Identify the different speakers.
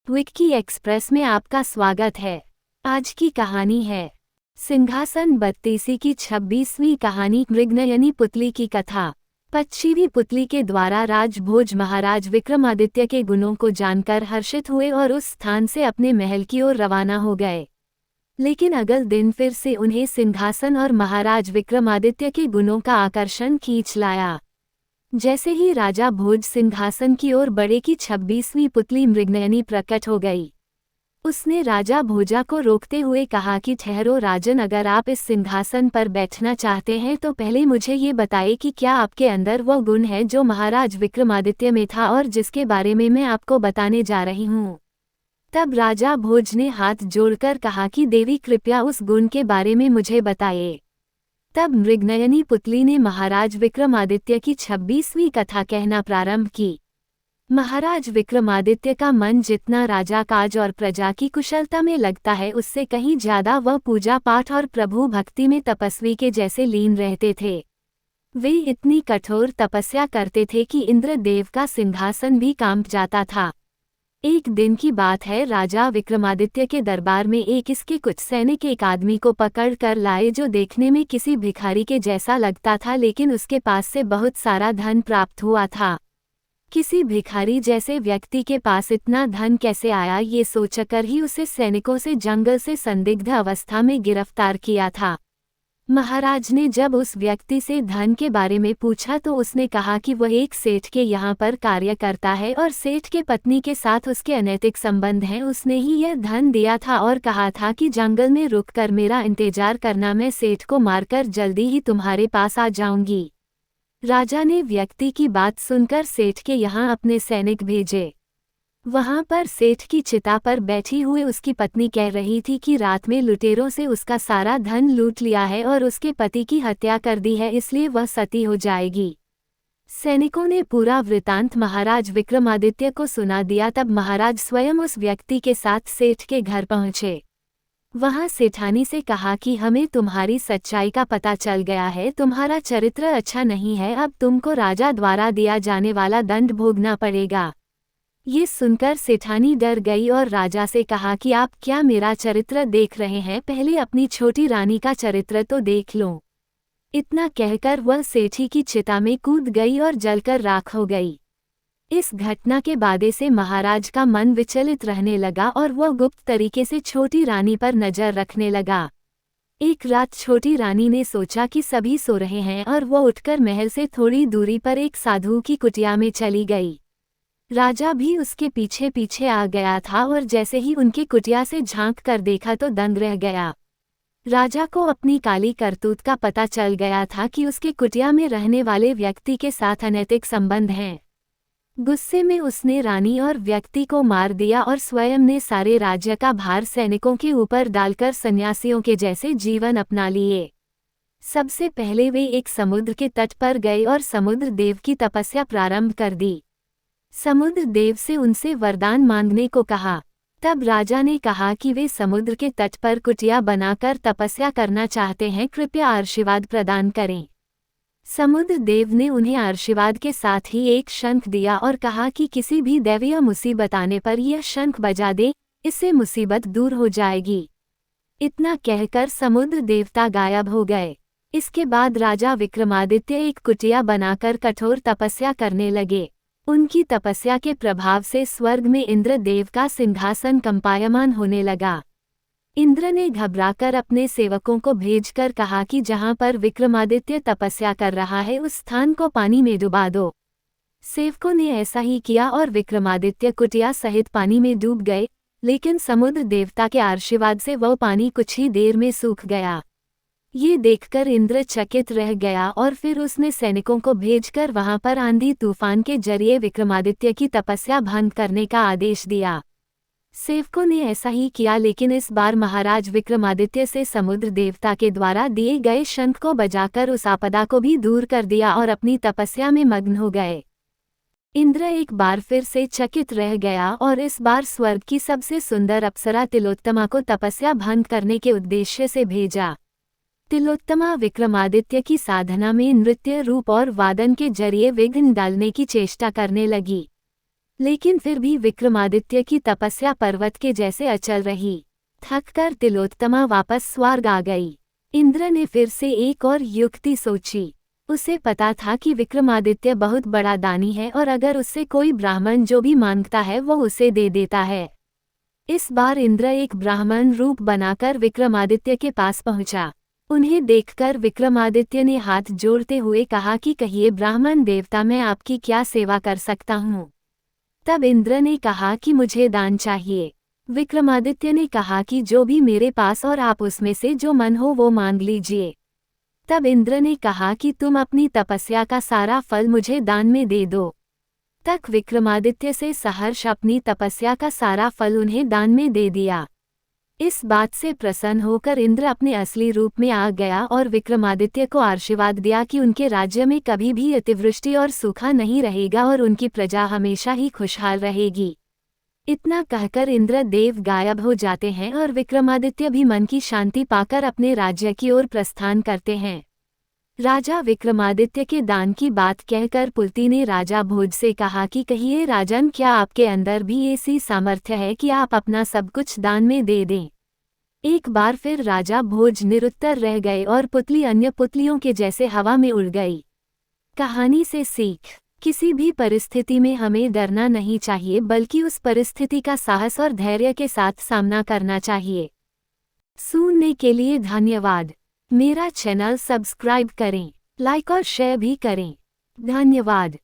Speaker 1: Vicky express में आपका स्वागत है। आज की कहानी है सिंहासन बत्तीसी की 26वीं कहानी मृगनयनी पुतली की कथा। 25वीं पुतली के द्वारा राजभोज महाराज विक्रमादित्य के गुणों को जानकर हर्षित हुए और उस स्थान से अपने महल की ओर रवाना हो गए। लेकिन अगले दिन फिर से उन्हें सिंहासन और महाराज विक्रमादित्य के गुणों का आकर्षण खींच लाया। जैसे ही राजा भोज सिंहासन की ओर बढ़े की 26वीं पुतली मृगनयनी प्रकट हो गई। उसने राजा भोजा को रोकते हुए कहा कि ठहरो राजन, अगर आप इस सिंहासन पर बैठना चाहते हैं तो पहले मुझे ये बताइए कि क्या आपके अंदर वो गुण है जो महाराज विक्रमादित्य में था और जिसके बारे में मैं आपको बताने जा रही हूँ। तब राजा भोज ने हाथ जोड़कर कहा कि देवी कृपया उस गुण के बारे में मुझे बताइए। तब मृगनयनी पुतली ने महाराज विक्रमादित्य की 26वीं कथा कहना प्रारंभ की। महाराज विक्रमादित्य का मन जितना राजा काज और प्रजा की कुशलता में लगता है, उससे कहीं ज्यादा वह पूजा पाठ और प्रभु भक्ति में तपस्वी के जैसे लीन रहते थे। वे इतनी कठोर तपस्या करते थे कि इंद्रदेव का सिंहासन भी कांप जाता था। एक दिन की बात है, राजा विक्रमादित्य के दरबार में इसके कुछ सैनिक एक आदमी को पकड़ कर लाए जो देखने में किसी भिखारी के जैसा लगता था, लेकिन उसके पास से बहुत सारा धन प्राप्त हुआ था। किसी भिखारी जैसे व्यक्ति के पास इतना धन कैसे आया, ये सोचकर ही उसे सैनिकों से जंगल से संदिग्ध अवस्था में गिरफ्तार किया था। महाराज ने जब उस व्यक्ति से धन के बारे में पूछा तो उसने कहा कि वह एक सेठ के यहाँ पर कार्य करता है और सेठ के पत्नी के साथ उसके अनैतिक संबंध हैं। उसने ही यह धन दिया था और कहा था कि जंगल में रुककर मेरा इंतजार करना, मैं सेठ को मारकर जल्दी ही तुम्हारे पास आ जाऊंगी। राजा ने व्यक्ति की बात सुनकर सेठ के यहाँ अपने सैनिक भेजे। वहां पर सेठ की चिता पर बैठी हुई उसकी पत्नी कह रही थी कि रात में लुटेरों से उसका सारा धन लूट लिया है और उसके पति की हत्या कर दी है, इसलिए वह सती हो जाएगी। सैनिकों ने पूरा वृतांत महाराज विक्रमादित्य को सुना दिया। तब महाराज स्वयं उस व्यक्ति के साथ सेठ के घर पहुंचे। वहां सेठानी से कहा कि हमें तुम्हारी सच्चाई का पता चल गया है, तुम्हारा चरित्र अच्छा नहीं है, अब तुमको राजा द्वारा दिया जाने वाला दंड भोगना पड़ेगा। ये सुनकर सेठानी डर गई और राजा से कहा कि आप क्या मेरा चरित्र देख रहे हैं, पहले अपनी छोटी रानी का चरित्र तो देख लो। इतना कहकर वह सेठी की चिता में कूद गई और जलकर राख हो गई। इस घटना के बाद से महाराज का मन विचलित रहने लगा और वह गुप्त तरीके से छोटी रानी पर नजर रखने लगा। एक रात छोटी रानी ने सोचा कि सभी सो रहे हैं और वह उठकर महल से थोड़ी दूरी पर एक साधु की कुटिया में चली गई। राजा भी उसके पीछे पीछे आ गया था और जैसे ही उनकी कुटिया से झांक कर देखा तो दंग रह गया। राजा को अपनी काली करतूत का पता चल गया था कि उसके कुटिया में रहने वाले व्यक्ति के साथ अनैतिक संबंध हैं। गुस्से में उसने रानी और व्यक्ति को मार दिया और स्वयं ने सारे राज्य का भार सैनिकों के ऊपर डालकर सन्यासियों के जैसे जीवन अपना लिए। सबसे पहले वे एक समुद्र के तट पर गए और समुद्र देव की तपस्या प्रारंभ कर दी। समुद्र देव से उनसे वरदान मांगने को कहा। तब राजा ने कहा कि वे समुद्र के तट पर कुटिया बनाकर तपस्या करना चाहते हैं, कृपया आशीर्वाद प्रदान करें। समुद्र देव ने उन्हें आशीर्वाद के साथ ही एक शंख दिया और कहा कि किसी भी दैवीय मुसीबत आने पर यह शंख बजा दे, इससे मुसीबत दूर हो जाएगी। इतना कहकर समुद्र देवता गायब हो गए। इसके बाद राजा विक्रमादित्य एक कुटिया बनाकर कठोर तपस्या करने लगे। उनकी तपस्या के प्रभाव से स्वर्ग में इंद्रदेव का सिंहासन कंपायमान होने लगा। इंद्र ने घबराकर अपने सेवकों को भेजकर कहा कि जहां पर विक्रमादित्य तपस्या कर रहा है उस स्थान को पानी में डुबा दो। सेवकों ने ऐसा ही किया और विक्रमादित्य कुटिया सहित पानी में डूब गए, लेकिन समुद्र देवता के आशीर्वाद से वह पानी कुछ ही देर में सूख गया। ये देखकर इंद्र चकित रह गया और फिर उसने सैनिकों को भेजकर वहां पर आंधी तूफान के जरिए विक्रमादित्य की तपस्या भंग करने का आदेश दिया। सेवकों ने ऐसा ही किया, लेकिन इस बार महाराज विक्रमादित्य से समुद्र देवता के द्वारा दिए गए शंख को बजाकर उस आपदा को भी दूर कर दिया और अपनी तपस्या में मग्न हो गए। इंद्र एक बार फिर से चकित रह गया और इस बार स्वर्ग की सबसे सुंदर अप्सरा तिलोत्तमा को तपस्या भंग करने के उद्देश्य से भेजा। तिलोत्तमा विक्रमादित्य की साधना में नृत्य, रूप और वादन के जरिए विघ्न डालने की चेष्टा करने लगी। लेकिन फिर भी विक्रमादित्य की तपस्या पर्वत के जैसे अचल रही। थककर तिलोत्तमा वापस स्वर्ग आ गई। इंद्र ने फिर से एक और युक्ति सोची। उसे पता था कि विक्रमादित्य बहुत बड़ा दानी है और अगर उससे कोई ब्राह्मण जो भी मांगता है वो उसे दे देता है। इस बार इंद्र एक ब्राह्मण रूप बनाकर विक्रमादित्य के पास पहुंचा। उन्हें देखकर विक्रमादित्य ने हाथ जोड़ते हुए कहा कि कहिए ब्राह्मण देवता, मैं आपकी क्या सेवा कर सकता हूँ। तब इंद्र ने कहा कि मुझे दान चाहिए। विक्रमादित्य ने कहा कि जो भी मेरे पास और आप उसमें से जो मन हो वो मांग लीजिए। तब इंद्र ने कहा कि तुम अपनी तपस्या का सारा फल मुझे दान में दे दो। तक विक्रमादित्य से सहर्ष अपनी तपस्या का सारा फल उन्हें दान में दे दिया। इस बात से प्रसन्न होकर इंद्र अपने असली रूप में आ गया और विक्रमादित्य को आशीर्वाद दिया कि उनके राज्य में कभी भी अतिवृष्टि और सूखा नहीं रहेगा और उनकी प्रजा हमेशा ही खुशहाल रहेगी। इतना कहकर इंद्र देव गायब हो जाते हैं और विक्रमादित्य भी मन की शांति पाकर अपने राज्य की ओर प्रस्थान करते हैं। राजा विक्रमादित्य के दान की बात कहकर पुलती ने राजा भोज से कहा कि कहिए राजन, क्या आपके अंदर भी ऐसी सामर्थ्य है कि आप अपना सब कुछ दान में दे दें। एक बार फिर राजा भोज निरुत्तर रह गए और पुतली अन्य पुतलियों के जैसे हवा में उड़ गई। कहानी से सीख, किसी भी परिस्थिति में हमें डरना नहीं चाहिए बल्कि उस परिस्थिति का साहस और धैर्य के साथ सामना करना चाहिए। सुनने के लिए धन्यवाद। मेरा चैनल सब्सक्राइब करें, लाइक और शेयर भी करें। धन्यवाद।